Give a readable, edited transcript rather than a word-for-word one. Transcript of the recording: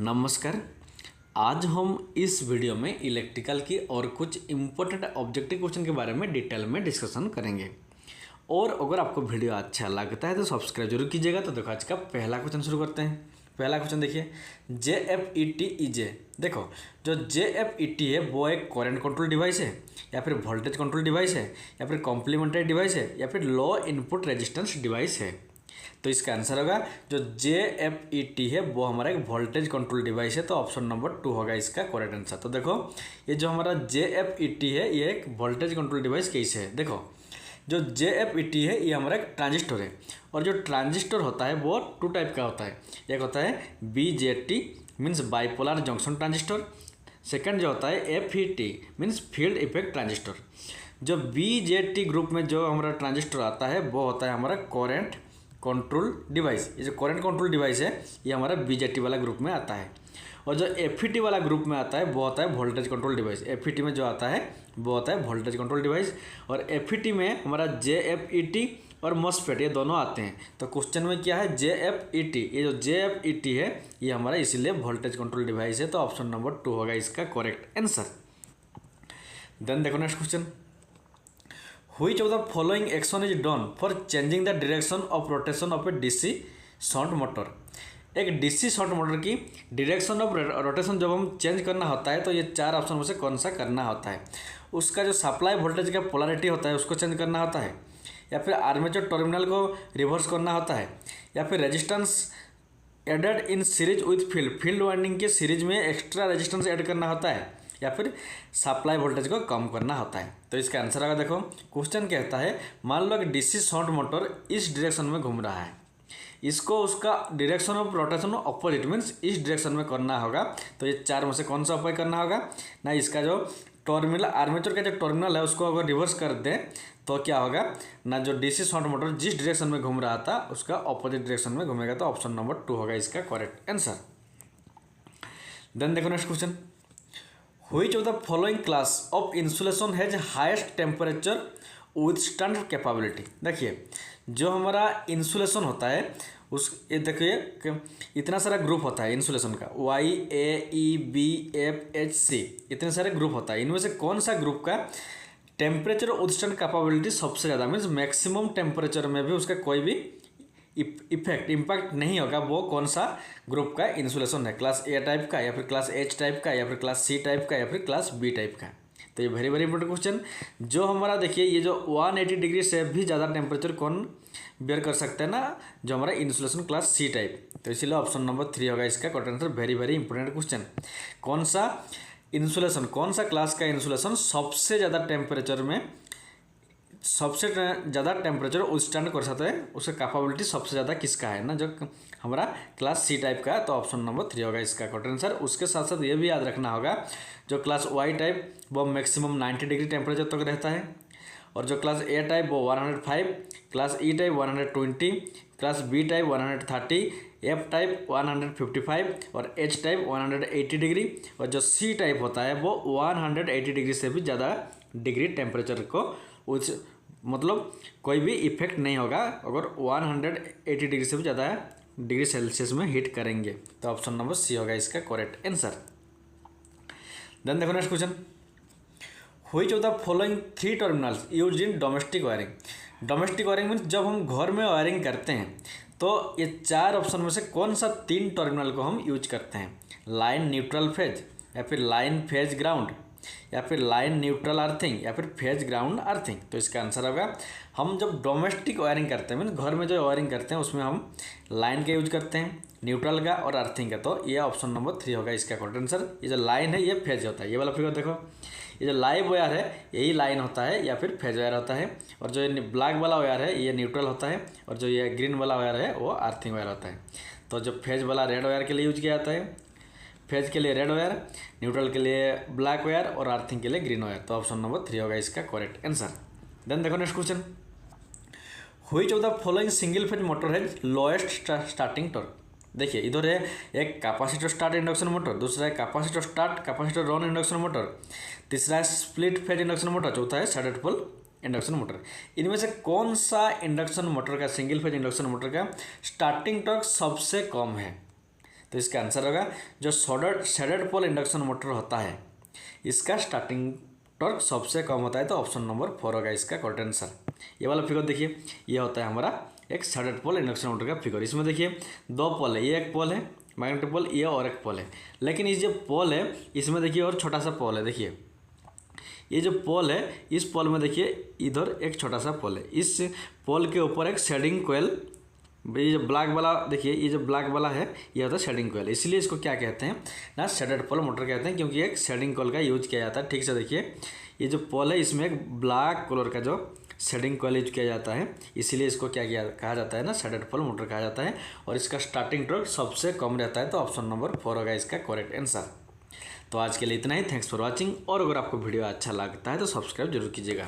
नमस्कार। आज हम इस वीडियो में इलेक्ट्रिकल की और कुछ इम्पोर्टेंट ऑब्जेक्टिव क्वेश्चन के बारे में डिटेल में डिस्कशन करेंगे। और अगर आपको वीडियो अच्छा लगता है तो सब्सक्राइब जरूर कीजिएगा। तो देखो आज का पहला क्वेश्चन शुरू करते हैं। पहला क्वेश्चन देखिए, JFET देखो जो JFET है वो एक करंट कंट्रोल डिवाइस है या फिर वोल्टेज कंट्रोल डिवाइस है या फिर कॉम्प्लीमेंट्री डिवाइस है या फिर लो इनपुट रेजिस्टेंस डिवाइस है। तो इसका आंसर होगा जो JFET है वो हमारा एक वोल्टेज कंट्रोल डिवाइस है। तो ऑप्शन नंबर 2 होगा इसका करेक्ट आंसर। तो देखो ये जो हमारा JFET है ये एक वोल्टेज कंट्रोल डिवाइस कैसे है। देखो जो JFET है ये हमारा एक ट्रांजिस्टर है और जो ट्रांजिस्टर होता है वो 2 टाइप का होता है। एक होता है BJT means bipolar junction transistor. Second जो होता है FET means field effect transistor. जो BJT ग्रुप में जो हमारा ट्रांजिस्टर आता है वो होता है हमारा करंट कंट्रोल डिवाइस। ये जो करंट कंट्रोल डिवाइस है ये हमारा BJT वाला ग्रुप में आता है। और जो FET वाला ग्रुप में आता है वो होता है वोल्टेज कंट्रोल डिवाइस। FET में जो आता है वो होता है वोल्टेज कंट्रोल डिवाइस। और FET में हमारा JFET और MOSFET ये दोनों आते हैं। तो क्वेश्चन में क्या है JFET, ये जो JFET है ये हमारा इसीलिए वोल्टेज कंट्रोल डिवाइस है। तो ऑप्शन नंबर 2 होगा इसका करेक्ट आंसर। देन देखो next question, Which of the following action is done for changing the direction of rotation of a DC short motor. एक DC शॉर्ट मोटर की direction of rotation जब हम change करना होता है तो ये 4 ऑप्शन में से कौन सा करना होता है। उसका जो सप्लाई वोल्टेज का पोलैरिटी होता है उसको चेंज करना होता है, या फिर आर्मेचर टर्मिनल को रिवर्स करना होता है, या फिर resistance added in series with field winding के सीरीज में एक्स्ट्रा रेजिस्टेंस ऐड करना होता है, या फिर सप्लाई वोल्टेज को कम करना होता है। तो इसका आंसर आएगा, देखो क्वेश्चन कहता है मान लो कि DC शॉर्ट मोटर इस डायरेक्शन में घूम रहा है, इसको उसका direction of rotation opposite means इस डायरेक्शन में करना होगा। तो ये 4 में से कौन सा उपाय करना होगा ना, इसका जो टर्मिनल आर्मेचर का जो टर्मिनल है उसको अगर रिवर्स कर दें तो क्या होगा ना, जो DC शॉर्ट मोटर जिस डायरेक्शन में घूम रहा था उसका अपोजिट डायरेक्शन में घूमेगा। तो ऑप्शन नंबर 2 होगा इसका करेक्ट आंसर। देन देखो next question, Which of the following class of insulation has highest temperature withstand capability। देखिए जो हमारा इंसुलेशन होता है उस ये देखिए इतना सारा ग्रुप होता है इंसुलेशन का, YAEBFHC इतने सारे ग्रुप होता है। इनमें से कौन सा ग्रुप का टेम्परेचर विथस्टैंड कैपेबिलिटी सबसे ज़्यादा मीन्स मैक्सिमम टेम्परेचर में भी उसका कोई भी इम्पैक्ट नहीं होगा, वो कौन सा ग्रुप का इंसुलेशन है। क्लास A टाइप का या फिर क्लास H टाइप का या फिर क्लास C टाइप का या फिर क्लास B टाइप का। तो ये वेरी वेरी इंपॉर्टेंट क्वेश्चन। जो हमारा देखिए ये जो 180 डिग्री से भी ज़्यादा टेम्परेचर कौन बेयर कर सकता है ना, जो हमारा इंसुलेशन क्लास C टाइप। तो इसीलिए ऑप्शन नंबर 3 होगा इसका correct answer. Very very important question. कौन सा इंसुलेशन कौन सा क्लास का इंसुलेशन सबसे ज़्यादा टेम्परेचर में सबसे ज़्यादा टेम्परेचर विथस्टैंड कर सकता है, उसका कैपेबिलिटी सबसे ज़्यादा किसका है ना, जो हमारा क्लास C टाइप का है। तो ऑप्शन नंबर 3 होगा इसका करेक्ट आंसर। उसके साथ साथ ये भी याद रखना होगा जो क्लास Y टाइप वो मैक्सिमम 90 डिग्री टेम्परेचर तक रहता है, और जो क्लास A टाइप वो 105, class E type 120, class B type 130, F type 155 और H टाइप 180 डिग्री, और जो C टाइप होता है वो 180 डिग्री से भी ज़्यादा डिग्री टेम्परेचर को उस मतलब कोई भी इफेक्ट नहीं होगा अगर 180 डिग्री से भी ज़्यादा डिग्री सेल्सियस में हीट करेंगे। तो ऑप्शन नंबर C होगा इसका करेक्ट आंसर। देन देखो next question, which of the following 3 terminals used in domestic wiring. Domestic wiring means जब हम घर में वायरिंग करते हैं तो ये 4 ऑप्शन में से कौन सा 3 टर्मिनल को हम यूज करते हैं। लाइन न्यूट्रल फेज, या फिर लाइन फेज ग्राउंड, या फिर लाइन न्यूट्रल अर्थिंग, या फिर फेज ग्राउंड अर्थिंग। तो इसका आंसर होगा हम जब डोमेस्टिक वायरिंग करते हैं मीन घर में जो वायरिंग करते हैं उसमें हम लाइन का यूज करते हैं, न्यूट्रल का और अर्थिंग का। तो ये ऑप्शन नंबर 3 होगा इसका करेक्ट आंसर। ये जो लाइन है ये फेज होता है। ये वाला फिगर देखो, ये जो लाइव वायर है यही लाइन होता है या फिर फेज वायर होता है, और जो ये ब्लैक वाला वायर है ये न्यूट्रल होता है, और जो ये ग्रीन वाला वायर है वो अर्थिंग वायर होता है। तो जो फेज वाला रेड वायर के लिए यूज किया जाता है, फेज के लिए रेड वायर, न्यूट्रल के लिए ब्लैक वायर और अर्थिंग के लिए ग्रीन वायर। तो ऑप्शन नंबर 3 होगा इसका करेक्ट आंसर। देन देखो next question, which of the following single phase motor has lowest starting torque. देखिए इधर है एक कैपेसिटर स्टार्ट इंडक्शन मोटर, दूसरा है capacitor start capacitor run induction motor, तीसरा है स्प्लिट फेज इंडक्शन मोटर, चौथा है सैडेड पोल इंडक्शन मोटर। इनमें से कौन सा इंडक्शन मोटर का सिंगल फेज इंडक्शन मोटर का स्टार्टिंग टॉर्क सबसे कम है। तो इसका आंसर होगा जो शेडेड पोल इंडक्शन मोटर होता है इसका स्टार्टिंग टॉर्क सबसे कम होता है, तो ऑप्शन नंबर 4 होगा इसका करेक्ट आंसर। ये वाला फिगर देखिए, ये होता है हमारा एक शेडेड पोल इंडक्शन मोटर का फिगर। इसमें देखिए 2 पोल है, ये एक पोल है मैग्नेटिक पोल, ये और एक पोल है। लेकिन ये जो पोल है इसमें देखिए और छोटा सा पोल है। देखिए ये जो पोल है इस पोल में देखिए इधर एक छोटा सा पोल है, इस पोल के ऊपर एक शेडिंग कोयल, ये जो ब्लैक वाला देखिए, ये जो ब्लैक वाला है ये होता है शेडिंग कोयल। इसलिए इसको क्या कहते हैं ना, शेडेड पोल मोटर कहते हैं, क्योंकि एक शेडिंग कोयल का यूज किया जाता है। ठीक से देखिए ये जो पोल है इसमें एक ब्लैक कलर का जो शेडिंग कोयल यूज किया जाता है, इसीलिए इसको क्या कहा जाता है ना, शेडेड पोल मोटर कहा जाता है। और इसका स्टार्टिंग टॉर्क सबसे कम रहता है, तो ऑप्शन नंबर 4 होगा इसका करेक्ट आंसर। तो आज के लिए इतना ही। Thanks for watching. और अगर आपको वीडियो अच्छा लगता है तो सब्सक्राइब जरूर कीजिएगा।